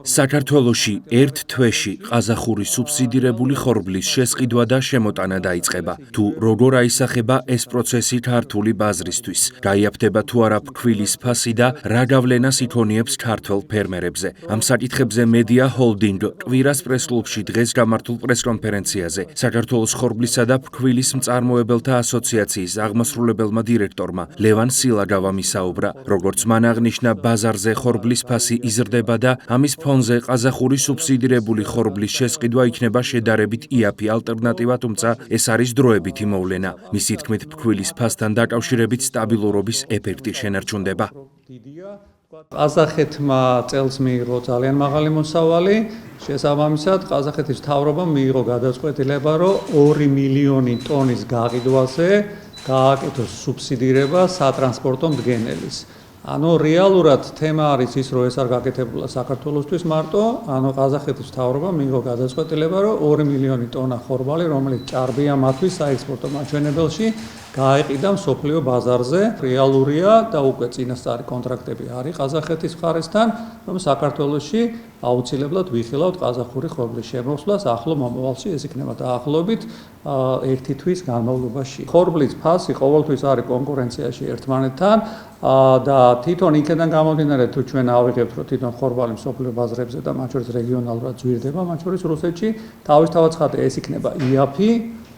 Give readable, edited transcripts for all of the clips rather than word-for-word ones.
საქართველოში ერთ თვეში ყაზახური სუბსიდირებული ხორბლის შესყიდვა და შემოტანა დაიწყება. თუ როგორ აისახება ეს პროცესი ქართული ბაზრისთვის, გაიაფთება თუ არა ფქვილის ფასი და რა გავლენას იქონიებს ქართველ ფერმერებზე. ამ საკითხებზე მედია ჰოლდინგ კვირას პრესკლუბში დღეს გამართულ პრესკონფერენციაზე საქართველოს ხორბლისა და ფქვილის მწარმოებელთა ასოციაციის აღმასრულებელმა დირექტორმა ლევან სილაგავამ ისაუბრა, როგორც მან აღნიშნა, ბაზარზე ხორბლის ფასი იზრდება და ამის ფონზე ყაზახური სუბსიდირებული ხორბლის შესყიდვა იქნება შედარებით იაფი ალტერნატივა, თუმცა ეს არის დროებითი მოვლენა. მისი თქმით, ფქვილის ფასთან დაკავშირებით სტაბილურობის ეფექტი შენარჩუნდება. ყაზახეთმა წელს მიიღო ძალიან მაღალი მოსავალი, შესაბამისად ყაზახეთის მთავრობამ მიიღო გადაწყვეტილება, რომ 2 მილიონი ტონის გაყიდვაზე გააკეთოს სუბსიდირება სატრანსპორტო მდგენელის. ანუ რეალურად თემა არის ის, რომ ეს არ გაკეთებულა საქართველოსთვის მარტო, ანუ ყაზახეთის მთავრობამ მიიღო გადაწყვეტილება, რომ 2 მილიონი ტონა ხორბალი, რომელიც ჭარბია მათთვის საექსპორტო მაჩვენებელში, გაეყიდა მსოფლიო ბაზარზე. რეალურია და უკვე წინასწარი კონტრაქტები არის ყაზახეთის მხარესთან, რომ საქართველოში აუცილებლად ვიხილავთ ყაზახური ხორბლის შემოსვლას ახლო მომავალში, ეს იქნება დაახლოებით 1 თვის განმავლობაში. ხორბლის ფასი ყოველთვის არის კონკურენციაში ერთმანეთთან და თვითონ იქიდან გამომდინარე, თუ ჩვენ ავიღებთ, რომ თვითონ ხორბალი მსოფლიო ბაზრებზე და მათ შორის რეგიონალურად ძვირდება, მათ შორის რუსეთში, თავისთავად ცხადია, ეს იქნება იაფი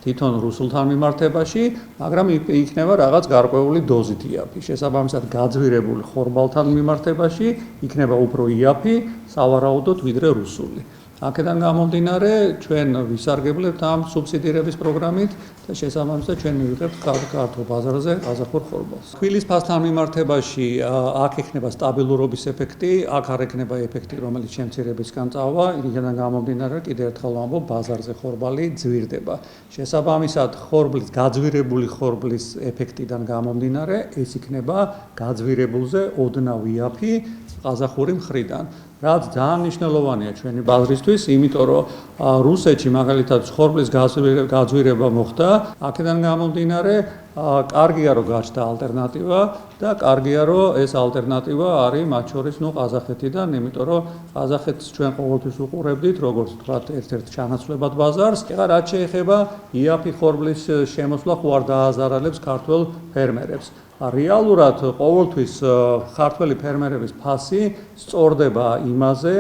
თვითონ რუსულთან მიმართებაში, მაგრამ იქნება რაღაც გარკვეული დოზით იაფი. შესაბამისად, გაძვირებული ხორბალთან მიმართებაში იქნება უფრო იაფი, სავარაუდოდ, ვიდრე რუსული. აქედან გამომდინარე, ჩვენ ვისარგებლებთ ამ სუბსიდირების პროგრამით და შესაბამისად ჩვენ მივიღებთ ქართულ ბაზარზე ყაზახურ ხორბალს. ფქვილის ფასთან მიმართებაში აქ ექნება სტაბილურობის ეფექტი, აქ არ ექნება ეფექტი, რომელიც შემცირებისგან წავა, იქიდან გამომდინარე, კიდევ ერთხელ ვამბობ, ბაზარზე ხორბალი ძვირდება. შესაბამისად, ხორბლის გაძვირებული ხორბლის ეფექტიდან გამომდინარე, ეს იქნება გაძვირებულზე ოდნავ იაფი ყაზახური მხრიდან. რაც ძალიან მნიშვნელოვანია ჩვენი ბაზრისთვის, იმიტომ რომ რუსეთში მაგალითად ხორბლის გაძვირება მოხდა, აქედან გამომდინარე, კარგია რომ გაჩნდა ალტერნატივა და კარგია რომ ეს ალტერნატივა არის მათ შორის ყაზახეთიდან, იმიტომ რომ ყაზახეთს ჩვენ ყოველთვის უყურებდით, როგორც თქვა, ერთ-ერთ ჩანაცვლებად ბაზარს. ეხლა რაც შეეხება იაფი ხორბლის შემოსვლა ხო არ დააზარალებს ქართველ ფერმერებს. რეალურად ყოველთვის ქართველი ფერმერების ფასი სწორდება იმაზე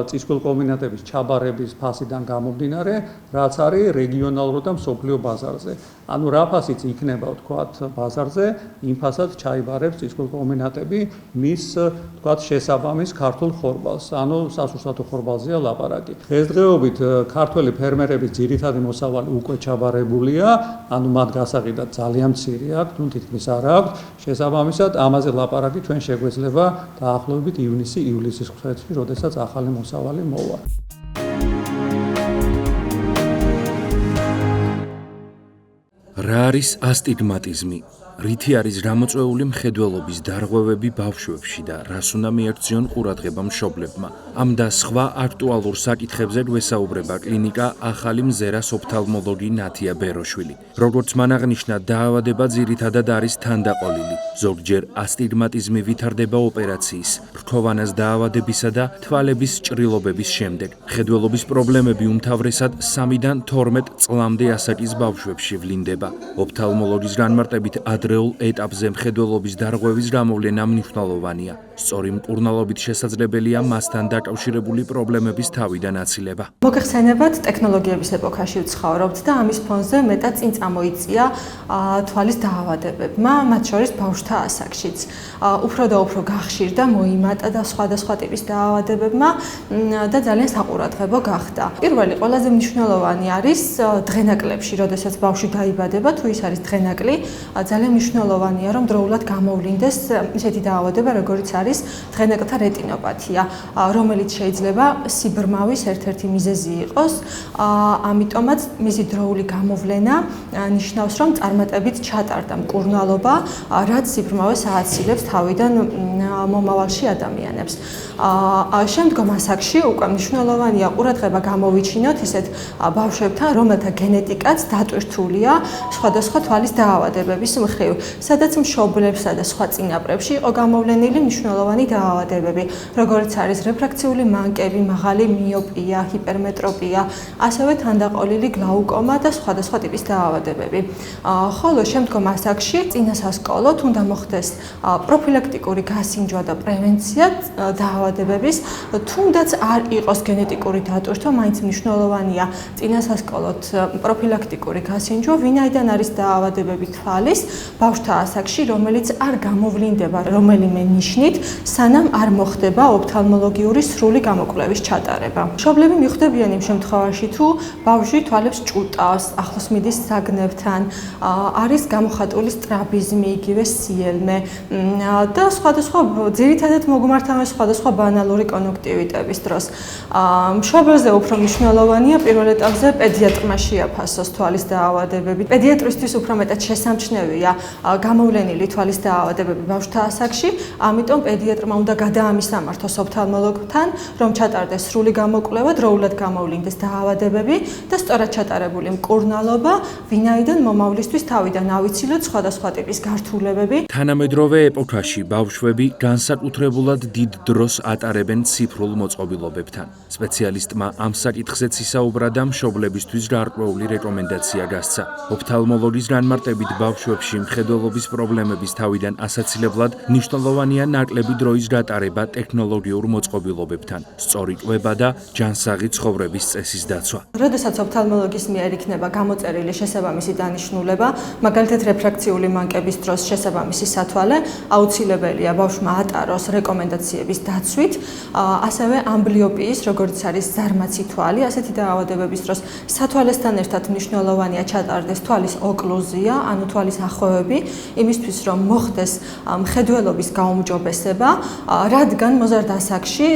წისქვილ კომბინატების ჩაბარების ფასიდან გამომდინარე, რაც არის რეგიონალურ და მსოფლიო ბაზარზე. ანუ რა ფასიც იქნება, ვთქვათ, ბაზარზე, იმ ფასად ჩაიბარებს წისქვილ კომბინატები მის, ვთქვათ, შესაბამის ქართულ ხორბალს. ანუ სასურსათო ხორბალზეა ლაპარაკი. დღესდღეობით ქართველი ფერმერების ძირითადი მოსავალი უკვე ჩაბარებულია, ანუ მათ გასაყიდად ძალიან მცირე აქვს, თუ თითქმის არ აქვს. შესაბამისად, ამაზე ლაპარაკი ჩვენ შეგვეძლება დაახლოებით ივლისის ხუთში, როდესაც ახალი მოსავალი მოვა. რა არის ასტიგმატიზმი? რითი არის გამოწვეული მხედველობის დარღვევები ბავშვებში და რას უნდა მიაქციონ ყურადღება მშობლებმა? ამ და სხვა აქტუალურ საკითხებზე გვესაუბრება კლინიკა ახალი მზერას ოფთალმოლოგი ნათია ბეროშვილი. როგორც მან აღნიშნა, დაავადება ძირითადად არის თანდაყოლილი. ზოგჯერ ასტიგმატიზმი ვითარდება ოპერაციის, რქოვანას დაავადებისა და თვალების ჭრილობების შემდეგ. მხედველობის პრობლემები უმთავრესად 3-დან 12 წლამდე ასაკის ბავშვებში ვლინდება. ოფთალმოლოგის განმარტებით ადრეულ ეტაპზე მხედველობის დარღვევის გამოვლენა მნიშვნელოვანია. სწორი მკურნალობით შესაძლებელია მასთან დაკავშირებული პრობლემების თავიდან აცილება. მოგეხსენებათ, ტექნოლოგიების ეპოქაში ვცხოვრობთ და ამის ფონზე მეტად წინ წამოიწია თვალის დაავადებებმა, მათ შორის ბავშვთა ასაკშიც. უფრო და უფრო გახშირდა, მოიმატა და სხვადასხვა ტიპის დაავადებებმა და ძალიან საყურადღებო გახდა. პირველი ყველაზე მნიშვნელოვანი არის დღენაკლებში, როდესაც ბავშვი დაიბადება, თუ ის არის დღენაკლი, ძალიან მნიშვნელოვანია, რომ დროულად გამოვლინდეს ისეთი დაავადება, როგორიც არის დღენაკლთა რეტინოპათია, რომელიც შეიძლება სიბრმავის ერთ-ერთი მიზეზი იყოს. ამიტომაც მისი დროული გამოვლენა ნიშნავს, რომ წარმატებით ჩატარდა მკურნალობა, რაც სიბრმავეს ააცილებს თავიდან მომავალში ადამიანებს. შემდგომ ასაკში უკვე მნიშვნელოვანია ყურადღება გამოვიჩინოთ ისეთ ბავშვებთან, რომელთა გენეტიკაც დატვირთულია სხვადასხვა თვალის დაავადებების მხრივ, სადაც მშობლებსა და სხვა წინაპრებში იყო გამოვლენილი მნიშვნელოვანი მნიშვნელოვანი დაავადებები, როგორც არის რეფრაქციული მანკები, მაღალი მიოპია, ჰიპერმეტროპია, ასევე თანდაყოლილი გლაუკომა და სხვადასხვა ტიპის დაავადებები. ხოლო შემდგომ ასაკში წინასასკოლოდ უნდა მოხდეს პროფილაქტიკური გასინჯვა და პრევენცია დაავადებების, თუნდაც არ იყოს გენეტიკური დატვირთვა, მაინც მნიშვნელოვანია წინასასკოლოდ პროფილაქტიკური გასინჯვა, ვინაიდან არის დაავადებები თვალის ბავშვთა ასაკში, რომელიც არ გამოვლინდება რომელიმე ნიშნით, სანამ არ მოხდება ოფთალმოლოგიური სრული გამოკვლევის ჩატარება. მშობლები მიხვდებიან იმ შემთხვევაში, თუ ბავშვი თვალებს ჭუტავს, ახლოს მიდის საგნებთან, არის გამოხატული სტრაბიზმი, იგივე სიელმე და სხვადასხვა ძირითადად მოგმართავენ სხვადასხვა ბანალური კონjunktივიტების დროს. მშობელზე უფრო მნიშვნელოვანია პირველ ეტაპზე პედიატრმა შეაფასოს თვალის დაავადებები. პედიატრისთვის უფრო მეტად შესამჩნევია გამოვლენილი თვალის დაავადებები ბავშვთა ასაკში, ამიტომ პედიატრმა უნდა გადაამისამართოს ოფთალმოლოგთან, რომ ჩატარდეს სრული გამოკვლევა, დროულად გამოვლინდეს დაავადებები და სწორად ჩატარებული მკურნალობა, ვინაიდან მომავლისთვის თავიდან ავიცილოთ სხვადასხვა ტიპის გართულებები. თანამედროვე ეპოქაში ბავშვები განსაკუთრებულად დიდ დროს ატარებენ ციფრულ მოწყობილობებთან. სპეციალისტმა ამ საკითხზეც ისაუბრა და მშობლებისთვის გარკვეული რეკომენდაცია გასცა. ოფთალმოლოგის განმარტებით ბავშვებში მხედველობის პრობლემების თავიდან ასაცილებლად მნიშვნელოვანია ნაკლები დროის გატარება ტექნოლოგიურ მოწყობილობებთან, სწორი კვება და ჯანსაღი ცხოვრების წესის დაცვა. როდესაც ოფთალმოლოგის მიერ იქნება გამოწერილი შესაბამისი დანიშნულება, მაგალითად რეფრაქციული მანკების დროს შესაბამისი სათვალე, აუცილებელია ბავშვმა ატაროს რეკომენდაციების დაცვით, ასევე ამბლიოპიის, როგორც არის ზარმაცი თვალი, ასეთი დაავადებების დროს სათვალესთან ერთად მნიშვნელოვანია ჩატარდეს თვალის ოკლუზია, ანუ თვალის ახვევები, იმისთვის რომ მოხდეს მხედველობის გაუმჯობესება, რადგან მოზარდ ასაკში,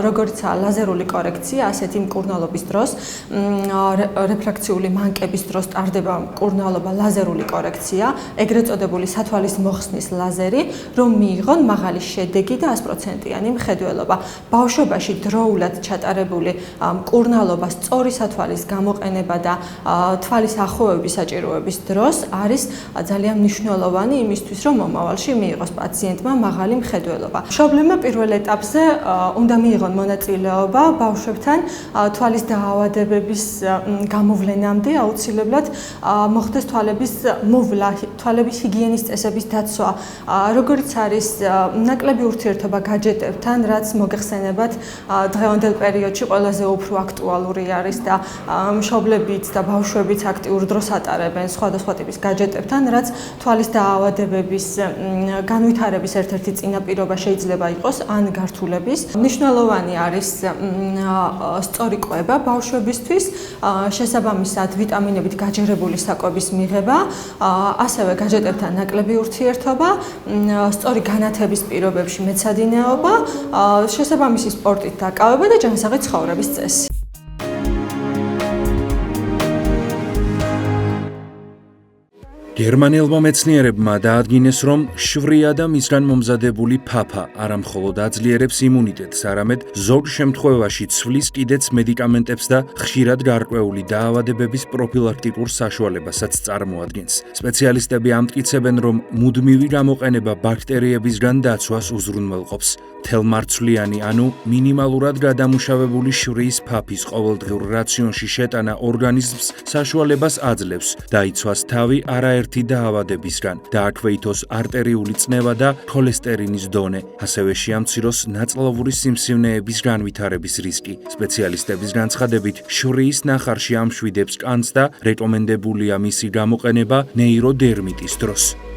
როგორიცაა ლაზერული კორექცია, ასეთი მკურნალობის დროს, რეფრაქციული მანკების დროს ტარდება მკურნალობა, ლაზერული კორექცია, ეგრეთ წოდებული სათვალის მოხსნის ლაზერი, რომ მიიღონ მაღალი შედეგი და 100%-იანი მხედველობა. ბავშვობაში დროულად ჩატარებული მკურნალობა, სწორი სათვალის გამოყენება და თვალის ახვევების საჭიროების დროს არის ძალიან მნიშვნელოვანი იმისთვის, რომ მომავალში მიიღოს პაციენტმა მაღალი მხედველობა. მშობლებმა პირველ ეტაპზე უნდა მიიღონ მონაწილეობა ბავშვებთან თვალის დაავადებების გამოვლენამდე, აუცილებლად მოხდეს თვალების მოვლა, თვალების ჰიგიენის წესების დაცვა, როგორც არის ნაკლები ურთიერთობა гаджеტებთან, რაც მოგეხსენებათ დღევანდელ პერიოდში ყველაზე უფრო აქტუალური არის და მშობლებიც და ბავშვებიც აქტიურ დროს ატარებენ სხვადასხვა ტიპის гаджеტებთან, რაც თვალის დაავადებების განვითარების ერთ-ერთი წინაპირობა შეიძლება იყოს ან გართულების. მნიშვნელოვანი არის სწორი კვება ბავშვებისთვის, შესაბამისად ვიტამინებით გაჯერებული საკვების მიღება, ასევე гаджеტებთან ნაკლები ურთიერთობა, სწორი განათების პირობებში მეცადინეობა, შესაბამისი სპორტით დაკავება და ჯანსაღი ცხოვრების წესი. გერმანელმა მეცნიერებმა დაადგინეს, რომ შვია და მისგან მომზადებული ფაფა არა მხოლოდ აძლიერებს იმუნიტეტს, არამედ ზოგ შემთხვევაში ცვლის კიდეც მედიკამენტებს და ხშირად გარკვეული დაავადებების პროფილაქტიკურ საშუალებასაც წარმოადგენს. სპეციალისტები ამტკიცებენ, რომ მუდმივი გამოყენება ბაქტერიებისგან დაცვას უზრუნველყოფს. თელმარცვლიანი, ანუ მინიმალურად გადამუშავებული შვრის ფაფის ყოველდღიურ რაციონში შეტანა ორგანიზმს საშუალებას აძლევს დაიცვას თავი არაერთი დაავადებისგან, დააქვეითოს არტერიული წნევა და ქოლესტერინის დონე, ასევე შეამციროს ნაწლავური სიმსივნეების განვითარების რისკი. სპეციალისტების განცხადებით, შვრიის ნახარში ამშვიდებს კანს და რეკომენდებულია მისი გამოყენება ნეიროდერმიტის დროს.